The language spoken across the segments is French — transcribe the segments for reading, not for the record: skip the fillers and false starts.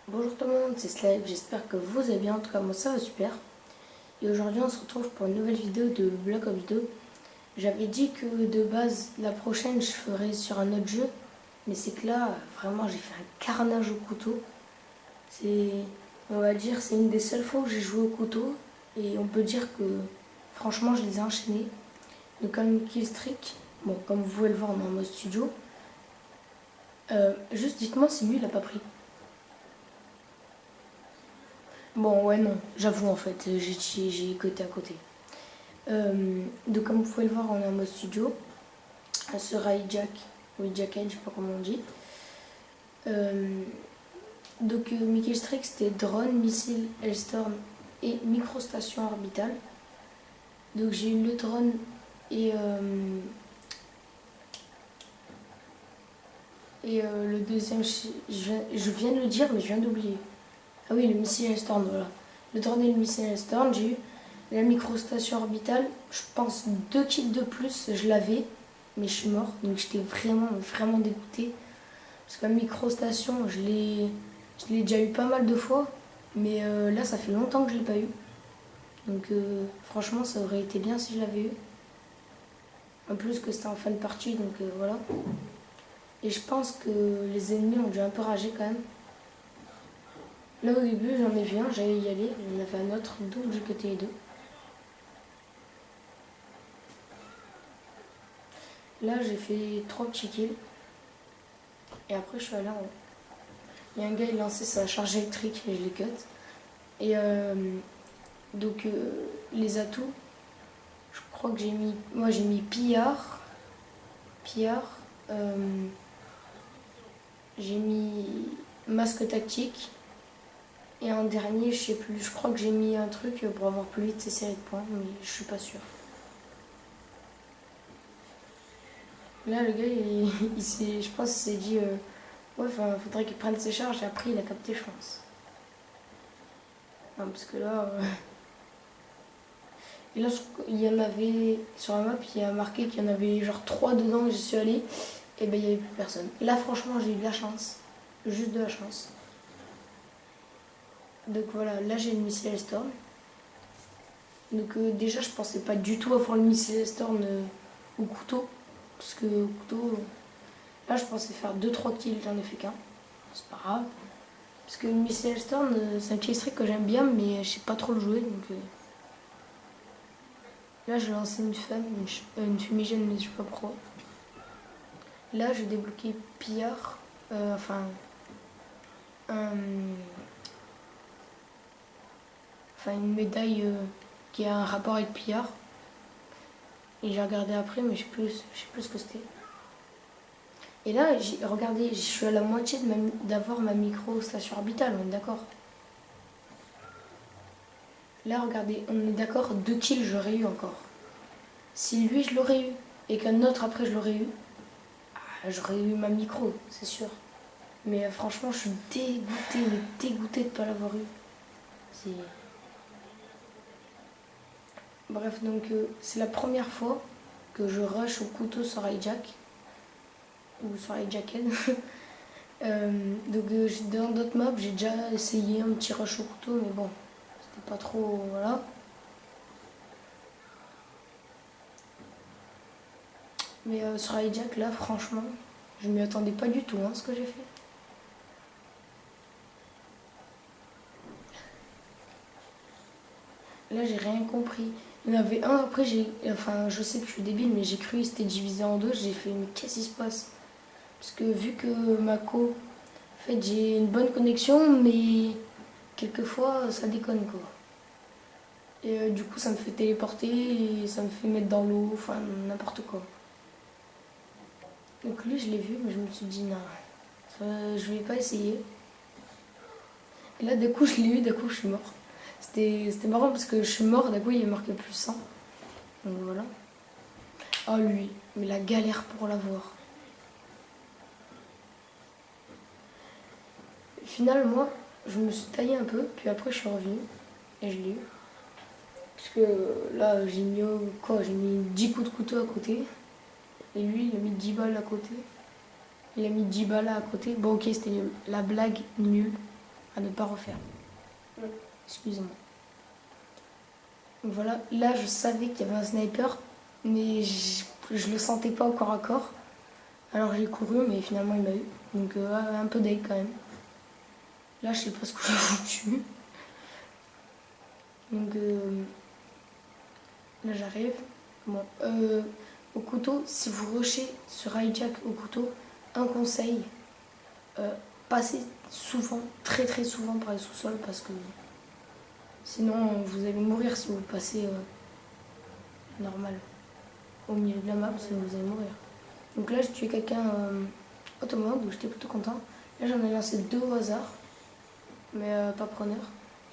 Bonjour tout le monde, c'est Slave, j'espère que vous allez bien, en tout cas moi ça va super. Et aujourd'hui on se retrouve pour une nouvelle vidéo de Black Ops 2. J'avais dit que de base la prochaine je ferais sur un autre jeu, mais c'est que là vraiment j'ai fait un carnage au couteau. C'est, on va dire, c'est une des seules fois où j'ai joué au couteau et on peut dire que franchement je les ai enchaînés. Donc comme Killstreak, bon comme vous pouvez le voir on est en mode studio. Juste dites-moi si lui il a pas pris. Bon, ouais, non, j'avoue en fait, j'ai côté à côté. Donc, comme vous pouvez le voir, on est en mode studio. Sur hijack, ou hijacked, je sais pas comment on dit. Donc, Mickey Streak, c'était drone, missile, Hellstorm et microstation orbitale. Donc, j'ai eu le drone et le deuxième, je viens de le dire, mais je viens d'oublier. Ah oui, le missile Hellstorm, voilà. Le drone et le missile Hellstorm, j'ai eu la microstation orbitale. Je pense 2 kills de plus, je l'avais, mais je suis mort. Donc j'étais vraiment dégoûtée. Parce que la microstation, je l'ai déjà eu pas mal de fois. Mais là, ça fait longtemps que je l'ai pas eu. Donc franchement, ça aurait été bien si je l'avais eu. En plus que c'était en fin de partie, donc voilà. Et je pense que les ennemis ont dû un peu rager quand même. Là au début j'en ai vu un, j'allais y aller, il y en avait un autre, donc j'ai cuté les deux. Là j'ai fait 3 petits kills. Et après je suis allée en haut. Il y a un gars il lançait sa charge électrique et je l'ai cut. Et donc les atouts, je crois que j'ai mis. Moi j'ai mis pillard. Pillard. J'ai mis masque tactique. Et en dernier, je sais plus, je crois que j'ai mis un truc pour avoir plus vite ces séries de points, mais je suis pas sûre. Là, le gars, je pense qu'il s'est dit, ouais, faudrait qu'il prenne ses charges, et après, il a capté, je pense. Non, parce que là. Et là, il y en avait, sur la map, il y a marqué qu'il y en avait genre 3 dedans, j'y suis allée, et ben, il n'y avait plus personne. Là, franchement, j'ai eu de la chance. Juste de la chance. Donc voilà, là, j'ai le missile Storm. Donc déjà, je pensais pas du tout avoir le missile Storm au couteau. Parce que au couteau, là, je pensais faire 2-3 kills, j'en ai fait qu'un. C'est pas grave. Parce que le missile Storm, c'est un killstreak que j'aime bien, mais je sais pas trop le jouer. Donc là, j'ai lancé une fumigène, mais je sais pas pourquoi. Là, j'ai débloqué pillard. Une médaille qui a un rapport avec pillard. Et j'ai regardé après, mais je sais plus ce que c'était. Et là, regardez, je suis à la moitié d'avoir ma micro-station orbitale, on est d'accord. Là, regardez, on est d'accord, 2 kills, j'aurais eu encore. Si lui, je l'aurais eu, et qu'un autre après, je l'aurais eu, j'aurais eu ma micro, c'est sûr. Mais franchement, je suis dégoûtée de ne pas l'avoir eu. Bref, donc c'est la première fois que je rush au couteau sur hijack. Ou sur hijacked. Donc dans d'autres maps, j'ai déjà essayé un petit rush au couteau, mais bon, c'était pas trop. Voilà. Mais sur hijack, là, franchement, je m'y attendais pas du tout, ce que j'ai fait. Là, j'ai rien compris. Il y en avait un, après, je sais que je suis débile, mais j'ai cru que c'était divisé en deux. J'ai fait, mais qu'est-ce qui se passe? Parce que vu que en fait, j'ai une bonne connexion, mais quelquefois, ça déconne, quoi. Et du coup, ça me fait téléporter et ça me fait mettre dans l'eau, enfin, n'importe quoi. Donc lui, je l'ai vu, mais je me suis dit, non, je vais pas essayer. Et là, d'un coup, je l'ai eu, d'un coup, je suis mort. C'était marrant parce que je suis mort, d'un coup, il est marqué plus 100. Donc voilà. Oh, lui, mais la galère pour l'avoir. Au final, moi, je me suis taillé un peu, puis après, je suis revenue et je l'ai eu. Parce que là, j'ai mis 10 coups de couteau à côté. Et lui, il a mis 10 balles à côté. Il a mis 10 balles à côté. Bon, ok, c'était nul. La blague, nulle. à ne pas refaire. Ouais. Excusez-moi. Donc voilà, là je savais qu'il y avait un sniper, mais je le sentais pas au corps à corps. Alors j'ai couru, mais finalement il m'a eu. Donc un peu d'aigle quand même. Là je sais pas ce que j'ai foutu. Donc là j'arrive. Bon, au couteau, si vous rushez sur hijack au couteau, un conseil, passez souvent, très très souvent par les sous-sols parce que sinon vous allez mourir si vous passez normal au milieu de la map, sinon vous allez mourir. Donc là j'ai tué quelqu'un automate, donc j'étais plutôt content. Là j'en ai lancé 2 au hasard, mais pas preneur.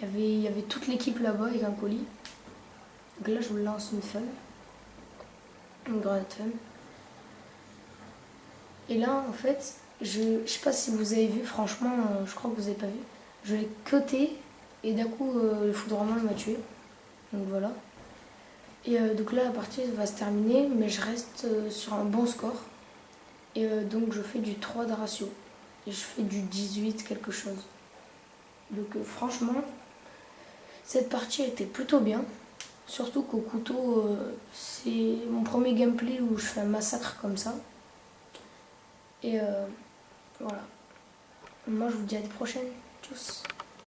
Il y avait toute l'équipe là-bas avec un colis. Donc là je vous lance une fun. Une grenade fun. Et là, en fait, je sais pas si vous avez vu, franchement, je crois que vous avez pas vu. Je l'ai cuté et d'un coup, le foudroiement m'a tué. Donc voilà. Et donc là, la partie va se terminer, mais je reste sur un bon score. Et donc je fais du 3 de ratio. Et je fais du 18 quelque chose. Donc franchement, cette partie était plutôt bien. Surtout qu'au couteau, c'est mon premier gameplay où je fais un massacre comme ça. Et voilà. Moi, je vous dis à la prochaine. Tchuss.